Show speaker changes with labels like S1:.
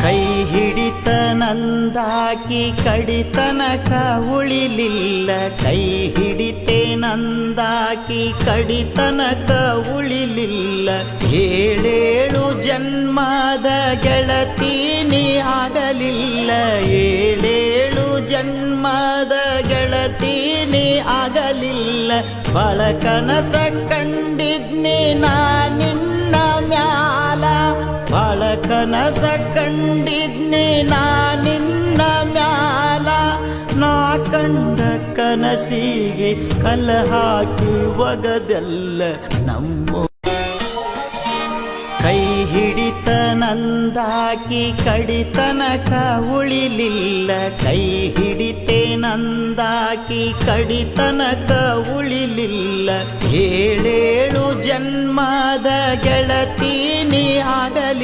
S1: ಕೈ ಹಿಡಿತ ನಂದಾಕಿ ಕಡಿತನಕ ಉಳಿಲಿಲ್ಲ, ಕೈ ಹಿಡಿತೆ ನಂದಾಕಿ ಕಡಿತನಕ ಉಳಿಲಿಲ್ಲ. ಏಳೇಳು ಜನ್ಮದ ಗೆಳತೀನಿ ಆಗಲಿಲ್ಲ, ಏಳೇಳು ಜನ್ಮದ ಗೆಳತೀನಿ ಆಗಲಿಲ್ಲ. ಬಾಳ ಕನಸ ಕಂಡಿದ್ನಿ ನಾ ನಿನ್ನ ಮ್ಯಾಲ, ಬಾಳ ಕನಸ ಕಂಡಿದ್ನಿ ನಾ ನಿನ್ನ ಮ್ಯಾಲ. ನಾ ಕಂಡ ಕನಸಿಗೆ ಕಲ್ಲ ಹಾಕಿ ಒಗದೆಲ್ಲ ನಮ್ಮ. ಕೈ ಹಿಡಿತ ನಂದಾಕಿ ಕಡಿತನಕ ಉಳಿಲಿಲ್ಲ, ಕೈ ಹಿಡಿತೆ ನಂದಾಕಿ ಕಡಿತನಕ ಉಳಿಲಿಲ್ಲ. ಏಳೇಳು ಜನ್ಮದ ಗೆಳತೀನಿ ಆಗಲಿ